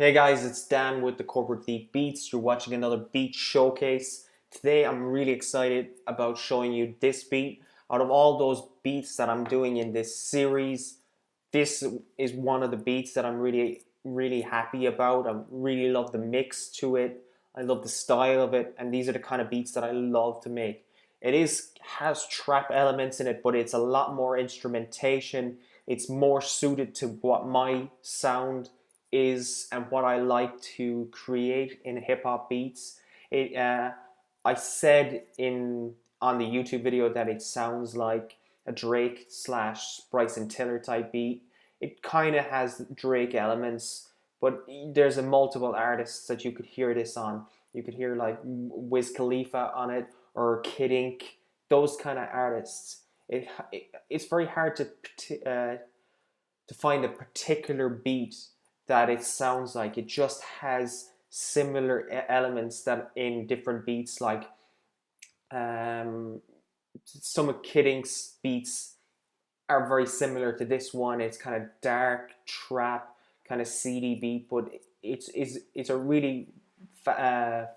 Hey guys, it's Dan with the Corporate Thief Beats. You're watching another beat showcase. Today I'm really excited about showing you this beat. Out of all those beats that I'm doing in this series, this is one of the beats that I'm really happy about. I really love the mix to it. I love the style of it, and these are the kind of beats that I love to make. Has trap elements in it, but it's a lot more instrumentation. It's more suited to what my sound is and what I like to create in hip hop beats. It I said in on the YouTube video that it sounds like a Drake slash Bryson Tiller type beat. It kind of has Drake elements, but there's a multiple artists that you could hear this on. You could hear like Wiz Khalifa on it or Kid Ink, those kind of artists. It's very hard to find a particular beat that it sounds like. It just has similar elements that in different beats, like some of Kid Ink's beats are very similar to this one. It's kind of dark trap, kind of seedy beat, but it's a really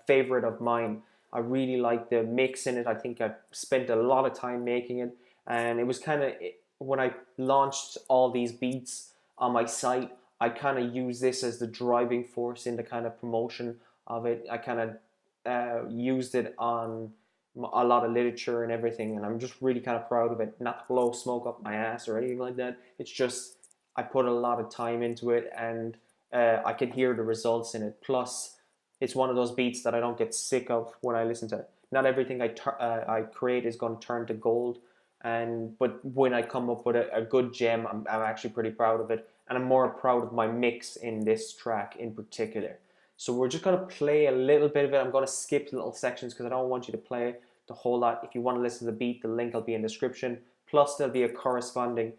favorite of mine. I really like the mix in it. I think I spent a lot of time making it, and it was kind of when I launched all these beats on my site, I kind of use this as the driving force in the kind of promotion of it. I kind of used it on a lot of literature and everything, and I'm just really kind of proud of it. Not to blow smoke up my ass or anything like that. It's just I put a lot of time into it, and I can hear the results in it. Plus, it's one of those beats that I don't get sick of when I listen to it. Not everything I create is going to turn to gold, but when I come up with a good gem, I'm actually pretty proud of it, and I'm more proud of my mix in this track in particular. So we're just going to play a little bit of it. I'm going to skip little sections because I don't want you to play the whole lot. If you want to listen to the beat, the link will be in the description. Plus, there'll be a corresponding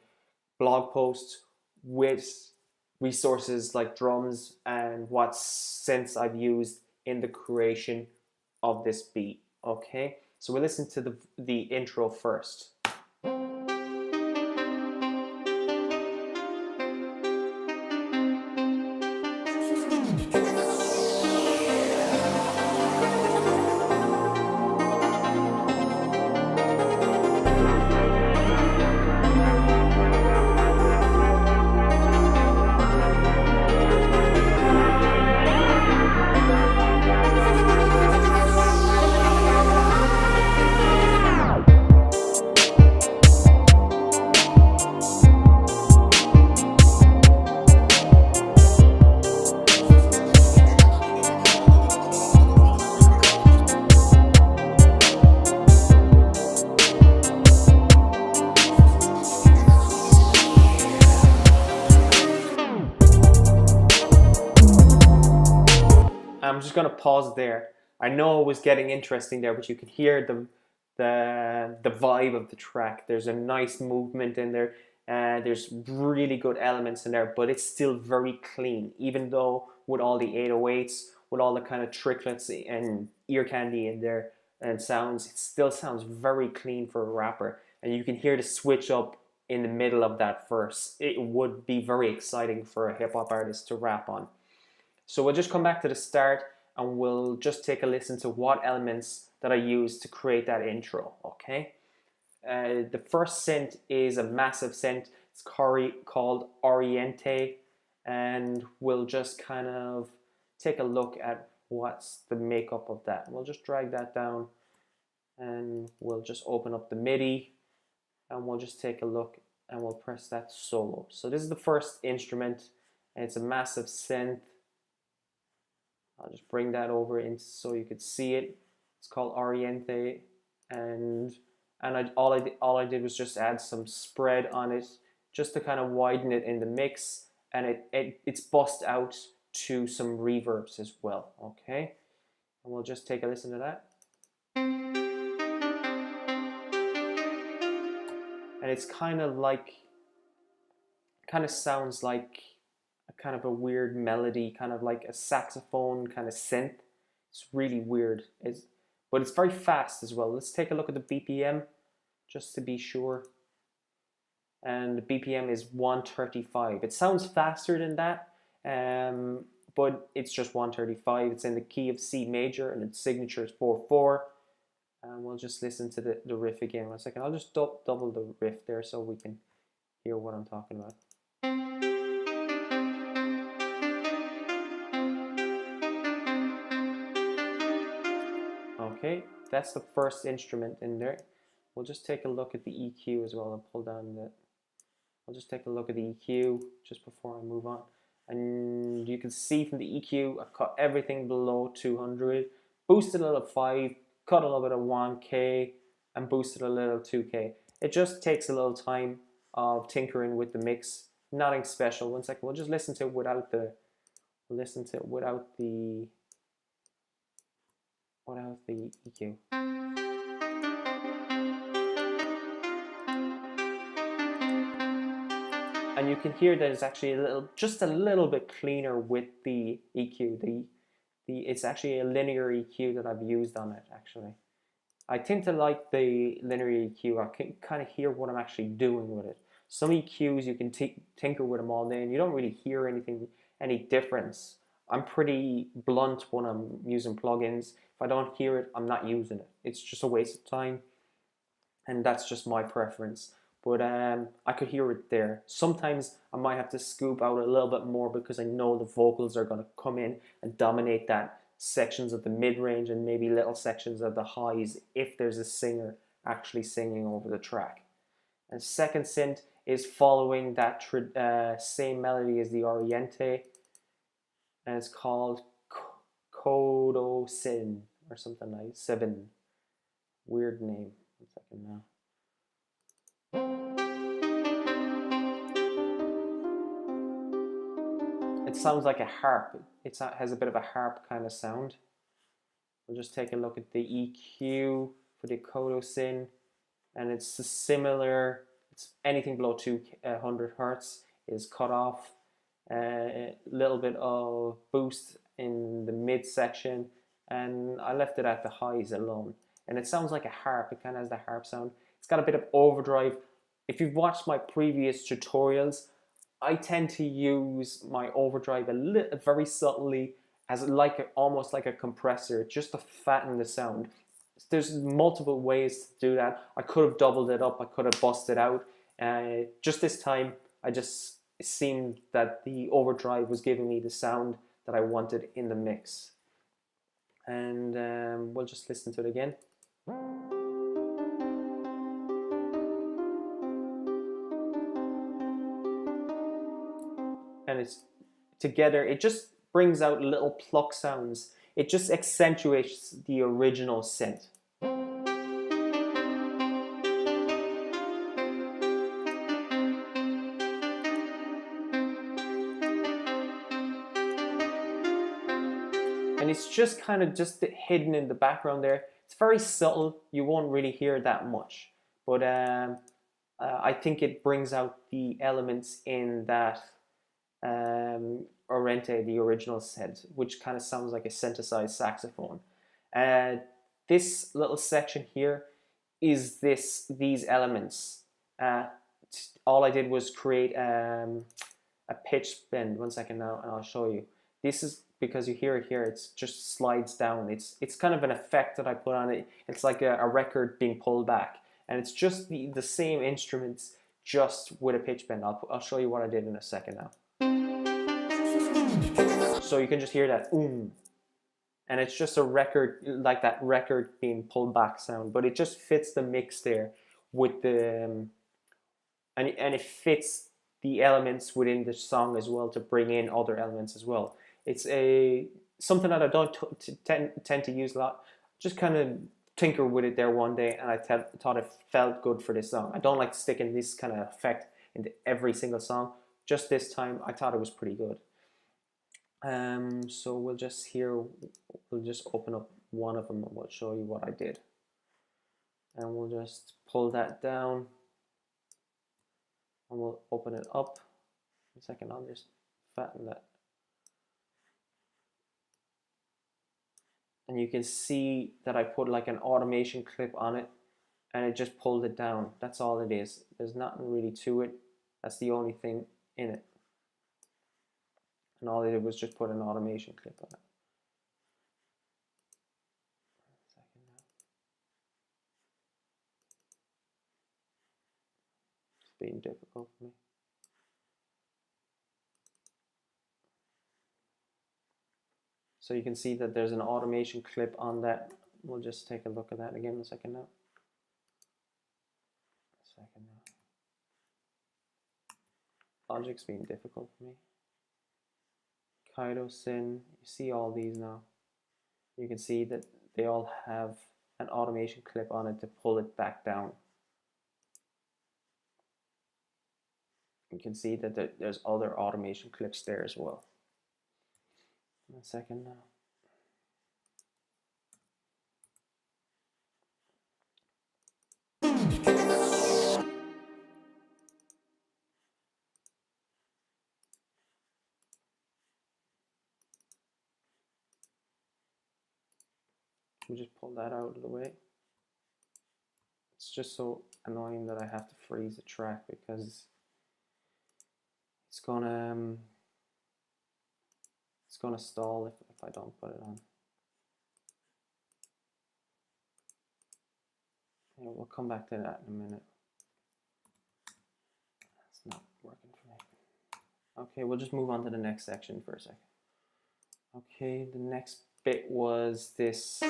blog post with resources like drums and what synths I've used in the creation of this beat. Okay, so we'll listen to the intro first. I'm just going to pause there. I know it was getting interesting there, but you can hear the vibe of the track. There's a nice movement in there. There's really good elements in there, but it's still very clean. Even though with all the 808s, with all the kind of tricklets and ear candy in there and sounds, it still sounds very clean for a rapper. And you can hear the switch up in the middle of that verse. It would be very exciting for a hip hop artist to rap on. So we'll just come back to the start and we'll just take a listen to what elements that I used to create that intro, okay? The first synth is a massive synth. It's called Oriente, and we'll just kind of take a look at what's the makeup of that. We'll just drag that down and we'll just open up the MIDI and we'll just take a look and we'll press that solo. So this is the first instrument and it's a massive synth. I'll just bring that over in so you could see it. It's called Oriente, and all I did was just add some spread on it, just to kind of widen it in the mix, and it's bust out to some reverbs as well. Okay, and we'll just take a listen to that, and it's kind of sounds like kind of a weird melody, kind of like a saxophone kind of synth. It's really weird. But it's very fast as well. Let's take a look at the BPM just to be sure. And the BPM is 135. It sounds faster than that, but it's just 135. It's in the key of C major, and its signature is 4/4. And we'll just listen to the riff again. 1 second. I'll just double the riff there so we can hear what I'm talking about. Okay, that's the first instrument in there. We'll just take a look at the EQ as well and pull down the. I'll just take a look at the EQ just before I move on. And you can see from the EQ, I've cut everything below 200, boosted a little 5, cut a little bit of 1K, and boosted a little 2K. It just takes a little time of tinkering with the mix. Nothing special. 1 second. We'll just listen to it without the. Without the EQ. And you can hear that it's actually just a little bit cleaner with the EQ. It's actually a linear EQ that I've used on it, actually. I tend to like the linear EQ. I can kind of hear what I'm actually doing with it. Some EQs, you can tinker with them all day, and you don't really hear any difference. I'm pretty blunt when I'm using plugins. If I don't hear it, I'm not using it. It's just a waste of time, and that's just my preference. But I could hear it there. Sometimes I might have to scoop out a little bit more because I know the vocals are going to come in and dominate that sections of the mid-range and maybe little sections of the highs if there's a singer actually singing over the track. And second synth is following that same melody as the Oriente, and it's called Kodo Sin or something like 7. Weird name. 1 second now. It sounds like a harp. It has a bit of a harp kind of sound. We'll just take a look at the EQ for the Kodo Sin, and it's similar. It's anything below 200 hertz is cut off. A little bit of boost in the mid section, and I left it at the highs alone. And it sounds like a harp. It kind of has the harp sound. It's got a bit of overdrive. If you've watched my previous tutorials, I tend to use my overdrive very subtly as almost like a compressor, just to fatten the sound. There's multiple ways to do that. I could have doubled it up. I could have busted out. Just this time, it seemed that the overdrive was giving me the sound that I wanted in the mix. And we'll just listen to it again. And it's together, it just brings out little pluck sounds. It just accentuates the original synth. And it's just kind of just hidden in the background there. It's very subtle. You won't really hear that much. But I think it brings out the elements in that Oriente, the original synth, which kind of sounds like a synthesized saxophone. This little section here is these elements. All I did was create a pitch bend. 1 second now, and I'll show you. This is because you hear it here. It just slides down. It's kind of an effect that I put on it. It's like a record being pulled back, and it's just the same instruments, just with a pitch bend. I'll show you what I did in a second now. So you can just hear that and it's just a record, like that record being pulled back sound, but it just fits the mix there with the and it fits the elements within the song as well to bring in other elements as well. It's something that I don't tend to use a lot. Just kind of tinker with it there one day, and I thought it felt good for this song. I don't like sticking this kind of effect into every single song. Just this time, I thought it was pretty good. So we'll just open up one of them and we'll show you what I did. And we'll just pull that down and we'll open it up. 1 second, I'll just fatten that. And you can see that I put like an automation clip on it and it just pulled it down. That's all it is. There's nothing really to it. That's the only thing in it. and all I did was just put an automation clip on it. It's being difficult for me. So you can see that there's an automation clip on that. We'll just take a look at that again in a second now. Logic's being difficult for me. Kaido, Sin, you see all these now. You can see that they all have an automation clip on it to pull it back down. You can see that there's other automation clips there as well. In a second now. We'll just pull that out of the way. It's just so annoying that I have to freeze the track because it's gonna stall if I don't put it on. Yeah, we'll come back to that in a minute. That's not working for me. Okay, we'll just move on to the next section for a second. Okay, the next bit was these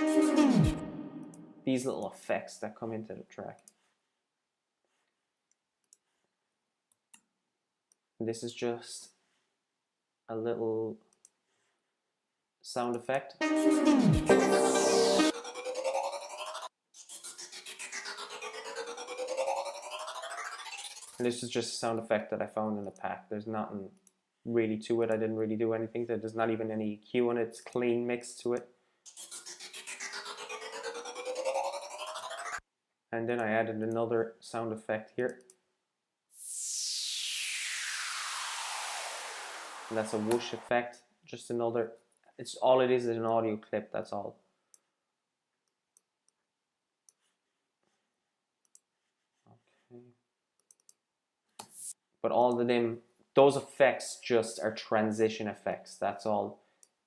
little effects that come into the track. This is just a little sound effect. And this is just a sound effect that I found in the pack. There's nothing really to it. I didn't really do anything. There's not even any EQ in it. It's clean mixed to it. And then I added another sound effect here. And that's a whoosh effect. Just another, it's all it is an audio clip, that's all. Okay. But all of them, those effects just are transition effects, that's all.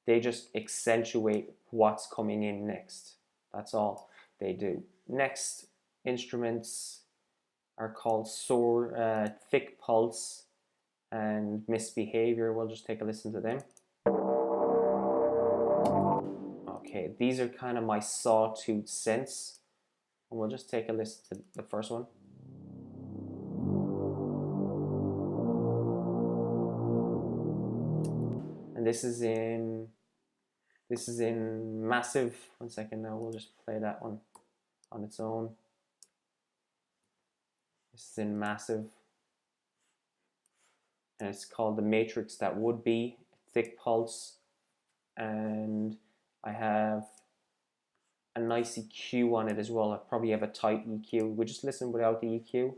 They just accentuate what's coming in next. That's all they do. Next instruments are called thick pulse and misbehavior. We'll just take a listen to them. Okay, these are kind of my sawtooth synths. And we'll just take a listen to the first one. And this is in massive. 1 second now, we'll just play that one on its own. This is in massive. And it's called the matrix that would be thick pulse. And I have a nice EQ on it as well. I probably have a tight EQ. We just listen without the EQ.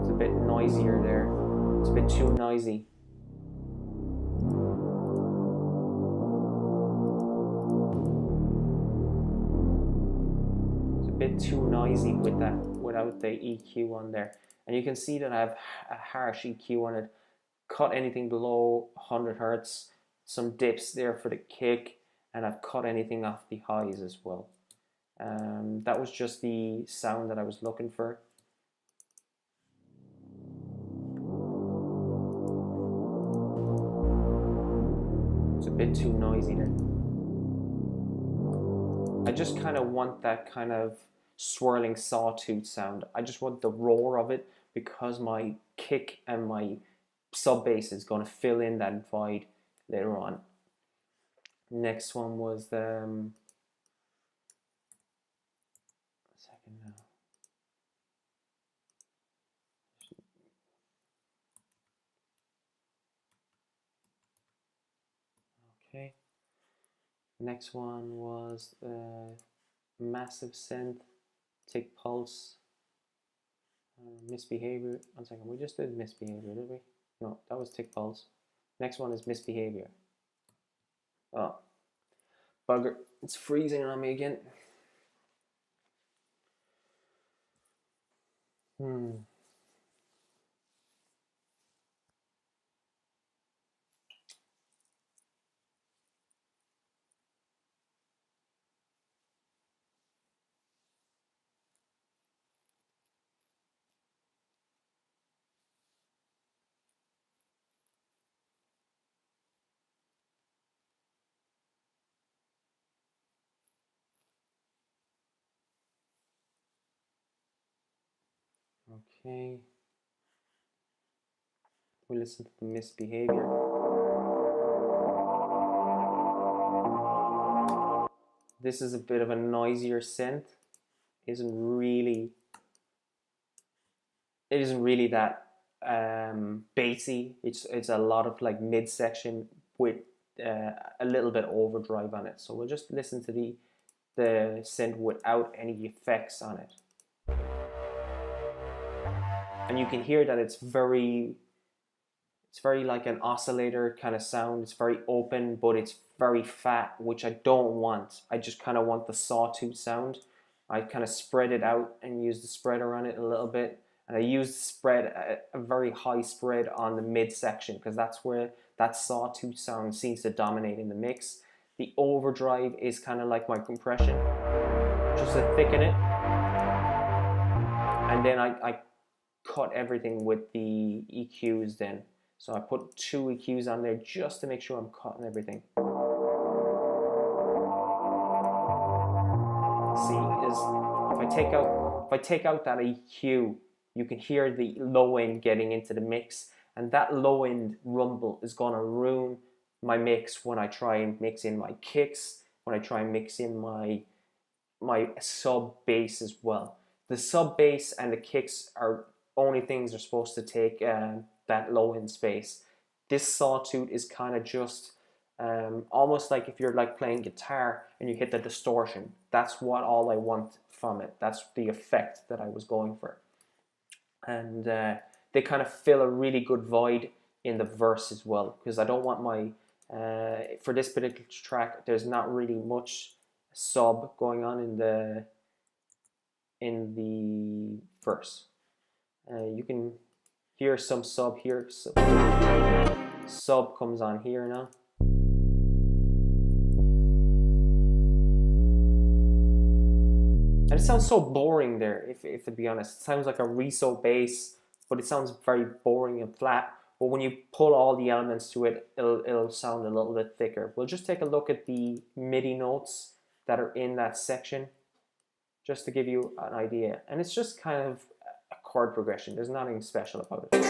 It's a bit noisier there. It's a bit too noisy. Bit too noisy with that without the EQ on there, and you can see that I have a harsh EQ on it. Cut anything below 100 Hertz, some dips there for the kick, and I've cut anything off the highs as well. That was just the sound that I was looking for. It's a bit too noisy there. I just kind of want that kind of swirling sawtooth sound. I just want the roar of it because my kick and my sub bass is going to fill in that void later on. Next one was the second now. Okay. Next one was the massive synth, tick pulse, misbehavior. 1 second, we just did misbehavior, did we? No, that was tick pulse. Next one is misbehavior. Oh, bugger. It's freezing on me again. Hmm. Okay. We listen to the misbehavior. This is a bit of a noisier synth. Isn't really it isn't really that bassy. It's a lot of like midsection with a little bit overdrive on it. So we'll just listen to the synth without any effects on it, and you can hear that it's very like an oscillator kind of sound. It's very open, but it's very fat, which I don't want. I just kind of want the sawtooth sound. I kind of spread it out and use the spreader on it a little bit. And I use the spread, a very high spread on the midsection, because that's where that sawtooth sound seems to dominate in the mix. The overdrive is kind of like my compression, just to thicken it. And then I cut everything with the EQs then. So I put 2 EQs on there just to make sure I'm cutting everything. See, is if I take out that EQ, you can hear the low end getting into the mix, and that low end rumble is gonna ruin my mix when I try and mix in my kicks, when I try and mix in my sub bass as well. The sub bass and the kicks are only things are supposed to take that low end space. This sawtooth is kind of just almost like if you're like playing guitar and you hit the distortion. That's what all I want from it. That's the effect that I was going for. And they kind of fill a really good void in the verse as well, because I don't want my for this particular track there's not really much sub going on in the verse. You can hear some sub here. Sub comes on here now. And it sounds so boring there, if to be honest. It sounds like a reso bass, but it sounds very boring and flat. But when you pull all the elements to it, it'll sound a little bit thicker. We'll just take a look at the MIDI notes that are in that section, just to give you an idea. And it's just kind of a chord progression. There's nothing special about it.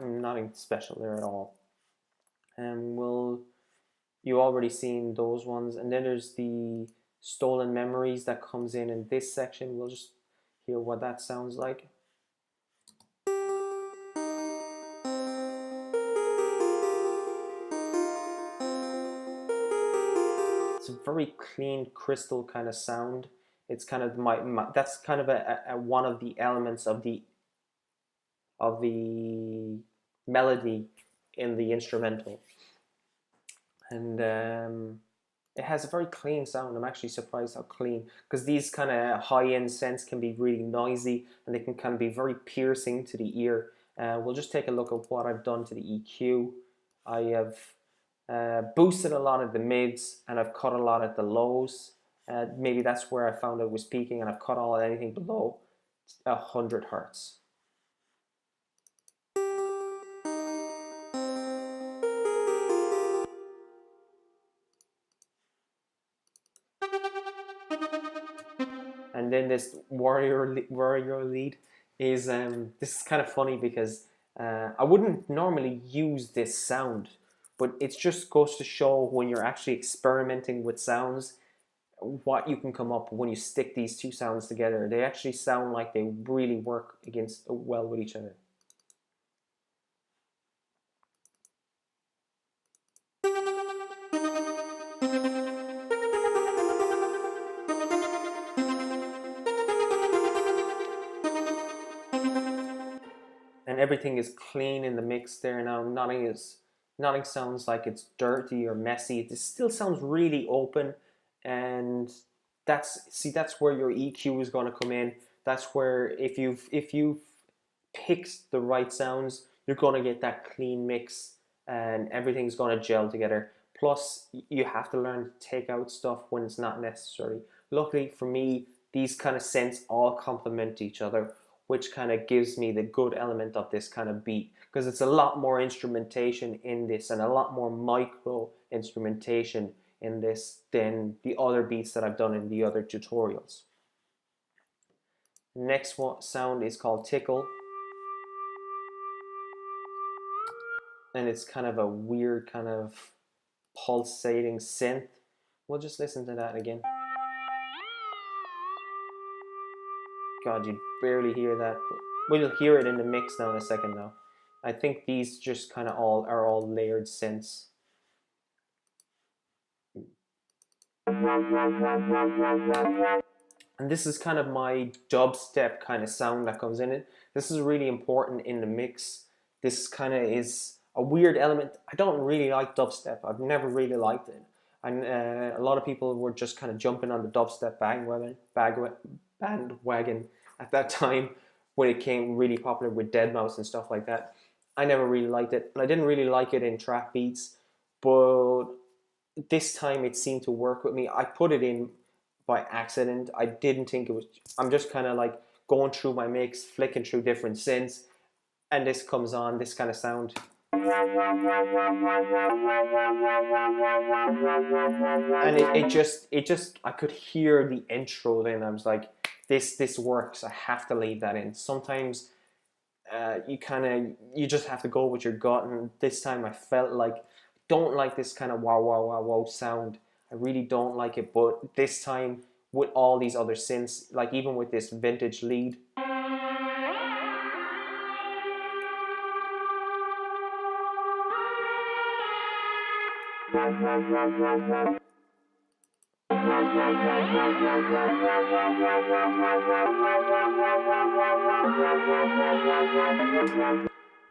Nothing special there at all. And you already seen those ones. And then there's the stolen memories that comes in this section. We'll just hear what that sounds like. It's a very clean crystal kind of sound. It's kind of that's kind of a one of the elements of the melody in the instrumental. And it has a very clean sound. I'm actually surprised how clean, because these kind of high-end synths can be really noisy and they can kind of be very piercing to the ear. We'll just take a look at what I've done to the EQ. I have boosted a lot at the mids and I've cut a lot at the lows. Maybe that's where I found it was peaking, and I've cut all anything below 100 hertz. And then this warrior lead is this is kind of funny, because I wouldn't normally use this sound, but it just goes to show when you're actually experimenting with sounds what you can come up when you stick these two sounds together. They actually sound like they really work against well with each other. everything is clean in the mix there now. Nothing sounds like it's dirty or messy. It still sounds really open, and that's where your EQ is going to come in. That's where if you've picked the right sounds, you're going to get that clean mix, and everything's going to gel together. Plus, you have to learn to take out stuff when it's not necessary. Luckily for me, these kind of synths all complement each other, which kind of gives me the good element of this kind of beat, because it's a lot more instrumentation in this and a lot more micro instrumentation in this than the other beats that I've done in the other tutorials. Next one sound is called Tickle, and it's kind of a weird kind of pulsating synth. We'll just listen to that again. God, you barely hear that, but we'll hear it in the mix now in a second now. I think these just kind of all layered synths. And this is kind of my dubstep kind of sound that comes in it. This is really important in the mix. This kind of is a weird element. I don't really like dubstep. I've never really liked it. And a lot of people were just kind of jumping on the dubstep bandwagon at that time when it came really popular with Deadmau5 and stuff like that. I never really liked it, and I didn't really like it in trap beats, but this time it seemed to work with me. I put it in by accident. I didn't think it was. I'm just kind of like going through my mix, flicking through different synths, and this comes on, this kind of sound. And it just I could hear the intro then. I was like, this works. I have to leave that in. Sometimes you just have to go with your gut, and this time I felt like don't like this kind of wow wow wow wow sound. I really don't like it, but this time with all these other synths, like even with this vintage lead,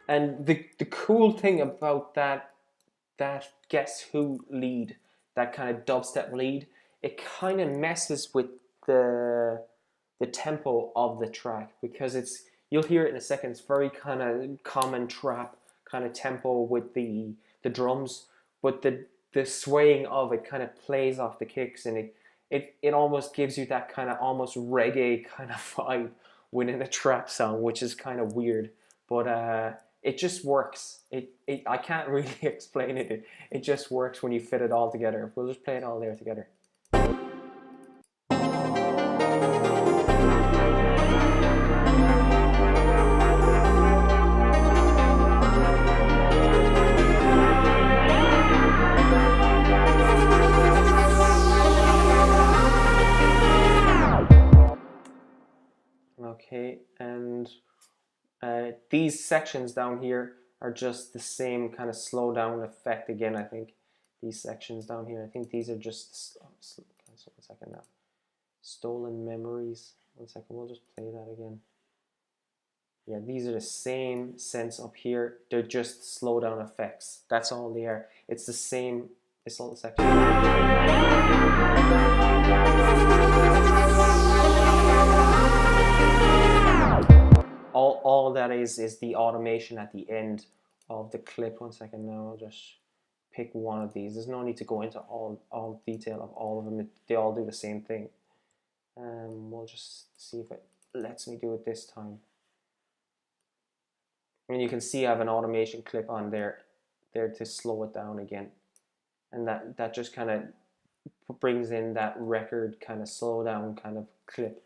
and the cool thing about that Guess Who lead, that kind of dubstep lead, it kind of messes with the tempo of the track, because you'll hear it in a second. It's very kind of common trap kind of tempo with the drums, but the swaying of it kind of plays off the kicks, and it almost gives you that kind of almost reggae kind of vibe within a trap song, which is kind of weird, but it just works. I can't really explain it. It just works when you fit it all together. We'll just play it all there together. Okay, and these sections down here are just the same kind of slow down effect again. I think these sections down here, I think these are just one second now. Stolen Memories. 1 second, we'll just play that again. Yeah, these are the same sense up here. They're just slow down effects. That's all they are. It's the same. This little section. All that is the automation at the end of the clip. 1 second now, I'll just pick one of these. There's no need to go into all detail of all of them. They all do the same thing. We'll just see if it lets me do it this time. And you can see I have an automation clip on there to slow it down again. And that just kind of brings in that record kind of slow down kind of clip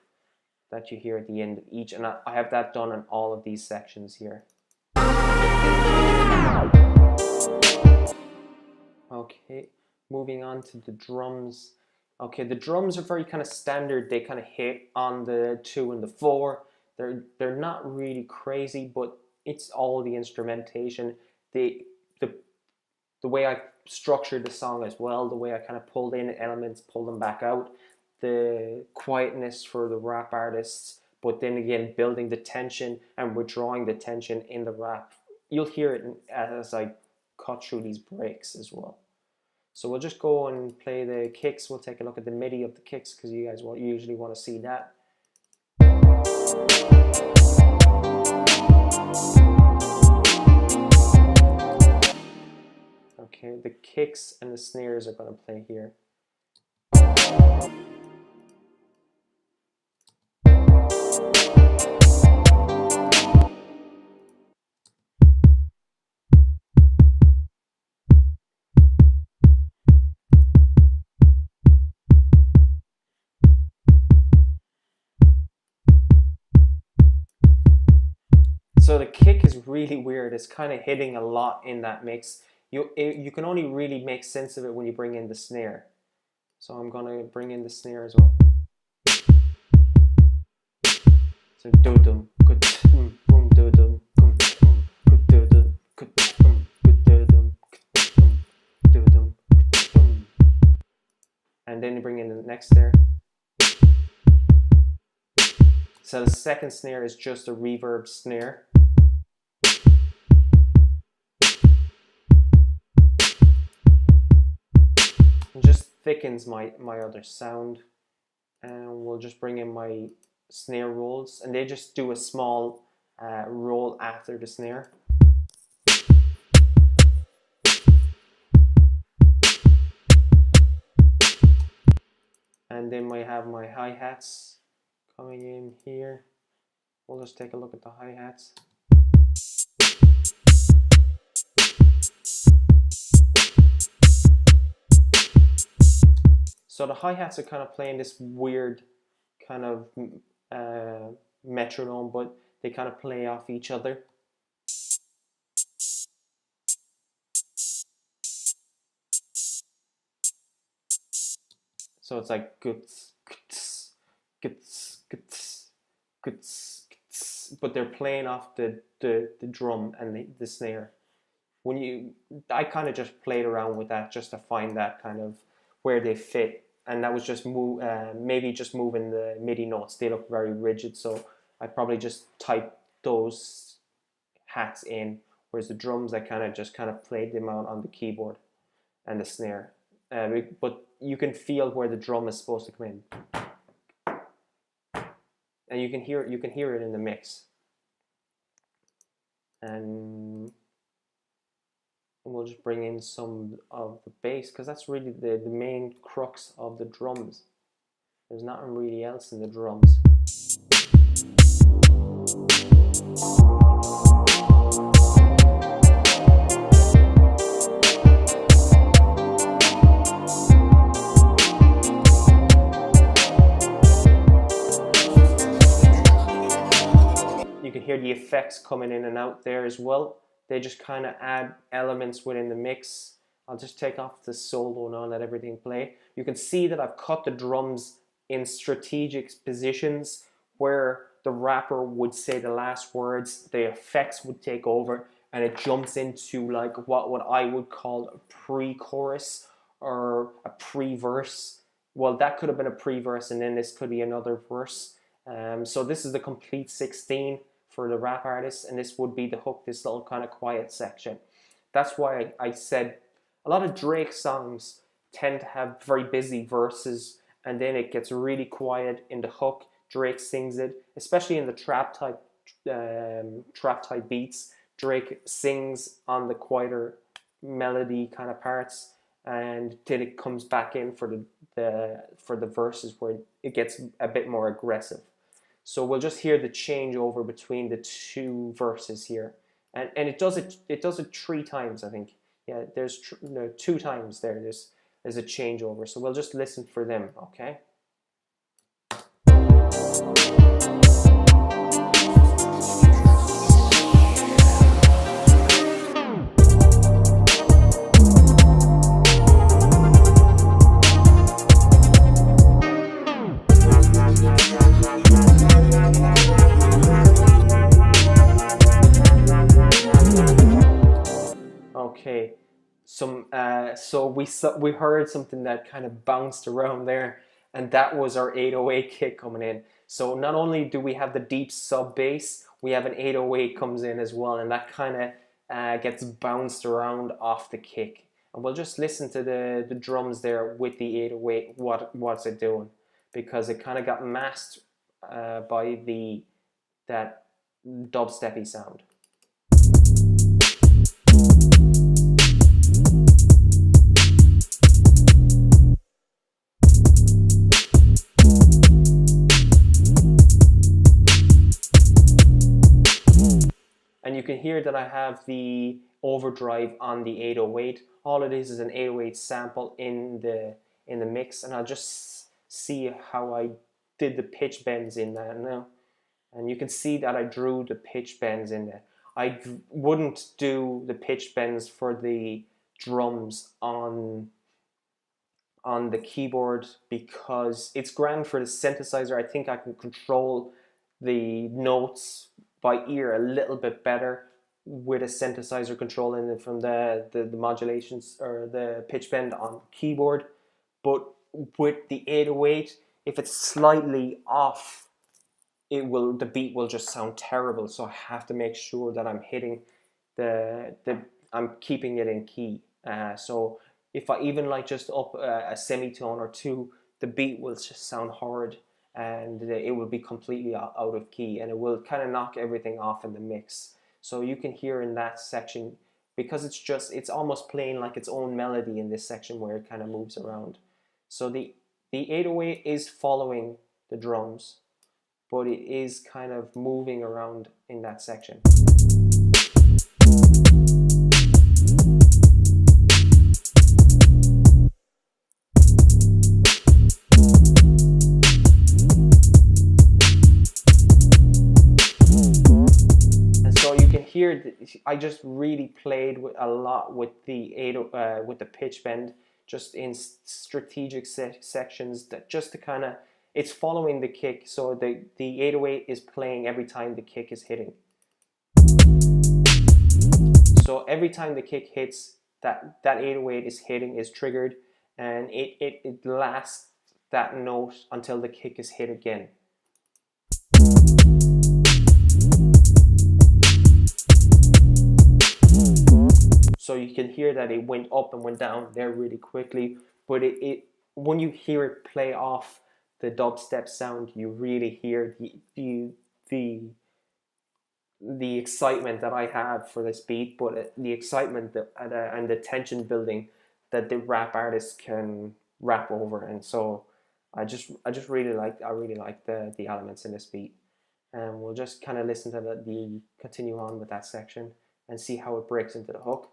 that you hear at the end of each, and I have that done on all of these sections here. Okay, moving on to the drums. Okay, the drums are very kind of standard. They kind of hit on the 2 and the 4. They're not really crazy, but it's all the instrumentation. The way I structured the song as well, the way I kind of pulled in elements, pulled them back out, the quietness for the rap artists, but then again building the tension and withdrawing the tension in the rap. You'll hear it as I cut through these breaks as well. So we'll just go and play the kicks. We'll take a look at the MIDI of the kicks because you guys usually want to see that. Okay, the kicks and the snares are going to play here. So the kick is really weird. It's kind of hitting a lot in that mix. You can only really make sense of it when you bring in the snare. So I'm gonna bring in the snare as well. So do dum good boom do dum good do dum good do dum do dum, and then you bring in the next snare. So the second snare is just a reverb snare. It just thickens my other sound. And we'll just bring in my snare rolls, and they just do a small roll after the snare. And then I have my hi-hats coming in here. We'll just take a look at the hi-hats. So the hi-hats are kind of playing this weird kind of metronome, but they kind of play off each other. So it's like guts, guts, guts, guts, guts, guts, but they're playing off the drum and the snare. I kind of just played around with that just to find that kind of where they fit, and that was just maybe just moving the MIDI notes. They look very rigid, so I probably just typed those hats in, whereas the drums I kind of played them out on the keyboard and the snare. But you can feel where the drum is supposed to come in, and you can hear it in the mix. And we'll just bring in some of the bass, because that's really the main crux of the drums. There's nothing really else in the drums. You can hear the effects coming in and out there as well. They just kind of add elements within the mix. I'll just take off the solo now and let everything play. You can see that I've cut the drums in strategic positions where the rapper would say the last words, the effects would take over, and it jumps into like what I would call a pre-chorus or a pre-verse. Well, that could have been a pre-verse, and then this could be another verse. So this is the complete 16 for the rap artist, and this would be the hook, this little kind of quiet section. That's why I said a lot of Drake songs tend to have very busy verses, and then it gets really quiet in the hook. Drake sings it, especially in the trap type beats. Drake sings on the quieter melody kind of parts, and then it comes back in for the verses where it gets a bit more aggressive. So we'll just hear the changeover between the two verses here, and it does it 3 times, I think. Yeah, there's 2 times there. There's a changeover. So we'll just listen for them, okay? Okay, so we heard something that kind of bounced around there, and that was our 808 kick coming in. So not only do we have the deep sub bass, we have an 808 comes in as well, and that kind of gets bounced around off the kick. And we'll just listen to the drums there with the 808, what's it doing, because it kind of got masked by that dubsteppy sound. And you can hear that I have the overdrive on the 808. All it is an 808 sample in the mix, and I'll just see how I did the pitch bends in that now. And you can see that I drew the pitch bends in there. I wouldn't do the pitch bends for the drums on the keyboard because it's grand for the synthesizer. I think I can control the notes by ear a little bit better with a synthesizer controlling it from the modulations or the pitch bend on keyboard. But with the 808, if it's slightly off, the beat will just sound terrible. So I have to make sure that I'm hitting I'm keeping it in key. So if I even like just up a semitone or two, the beat will just sound horrid, and it will be completely out of key, and it will kind of knock everything off in the mix. So you can hear in that section, because it's almost playing like its own melody in this section where it kind of moves around. So the 808 is following the drums, but it is kind of moving around in that section. Here, I just really played a lot with the pitch bend, just in strategic sections, that just to kind of, it's following the kick. So the 808 is playing every time the kick is hitting. So every time the kick hits, that 808 is triggered, and it lasts that note until the kick is hit again. So you can hear that it went up and went down there really quickly, but when you hear it play off the dubstep sound, you really hear the excitement that I have for this beat, but the excitement and the tension building that the rap artists can rap over. And so I really like the elements in this beat, and we'll just kind of listen to the continue on with that section and see how it breaks into the hook.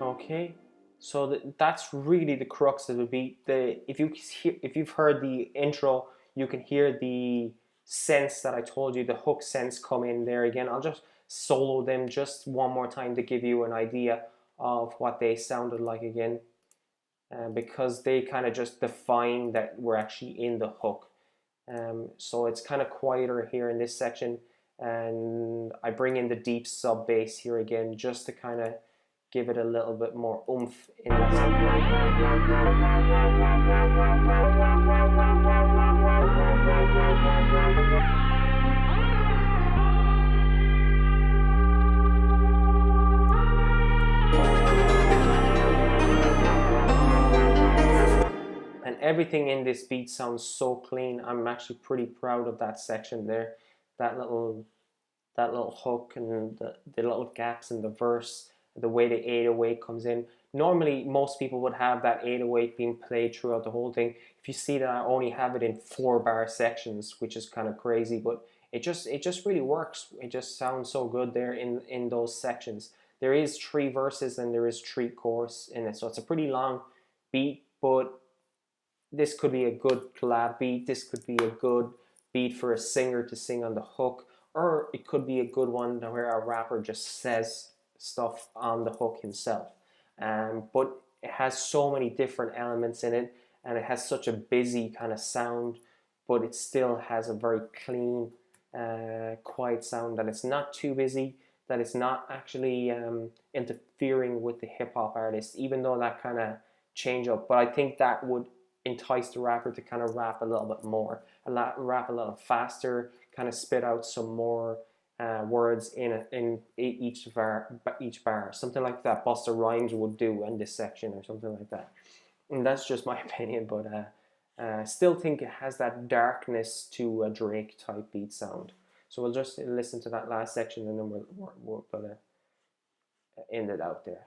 Okay, so that's really the crux of the beat. If you've heard the intro, you can hear the sense that I told you, the hook sense come in there again. I'll just solo them just one more time to give you an idea of what they sounded like again, because they kind of just define that we're actually in the hook. So it's kind of quieter here in this section, and I bring in the deep sub bass here again just to kind of give it a little bit more oomph in that section. And everything in this beat sounds so clean. I'm actually pretty proud of that section there. That little hook and the little gaps in the verse, the way the 808 comes in. Normally, most people would have that 808 being played throughout the whole thing. If you see that I only have it in 4-bar sections, which is kind of crazy, but it just really works. It just sounds so good there in those sections. there is 3 verses and there is 3 chorus in it, so it's a pretty long beat, but this could be a good collab beat. This could be a good beat for a singer to sing on the hook, or it could be a good one where a rapper just says stuff on the hook himself. But it has so many different elements in it, and it has such a busy kind of sound, but it still has a very clean, quiet sound, that it's not too busy, that it's not actually interfering with the hip hop artist, even though that kind of change up. But I think that would entice the rapper to kind of rap a little bit more, rap a little faster, kind of spit out some more words in each bar, something like that Busta Rhymes would do in this section or something like that. And that's just my opinion, but still think it has that darkness to a Drake type beat sound. So we'll just listen to that last section and then we'll end it out there.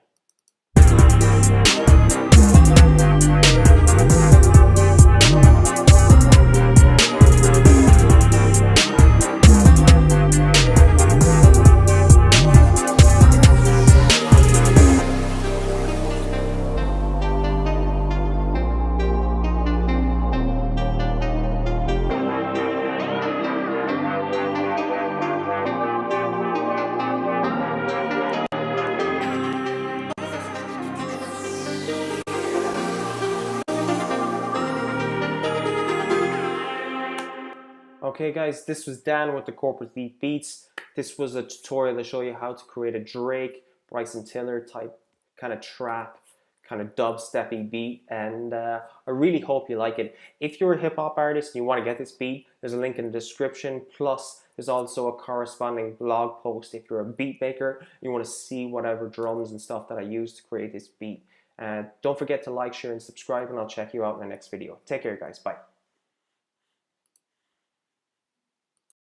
Okay guys, this was Dan with the Corporate Thief Beats. This was a tutorial to show you how to create a Drake, Bryson Tiller type kind of trap, kind of dubsteppy beat, and I really hope you like it. If you're a hip hop artist and you want to get this beat, there's a link in the description, plus there's also a corresponding blog post if you're a beat maker, you want to see whatever drums and stuff that I used to create this beat. Don't forget to like, share, and subscribe, and I'll check you out in the next video. Take care guys, bye.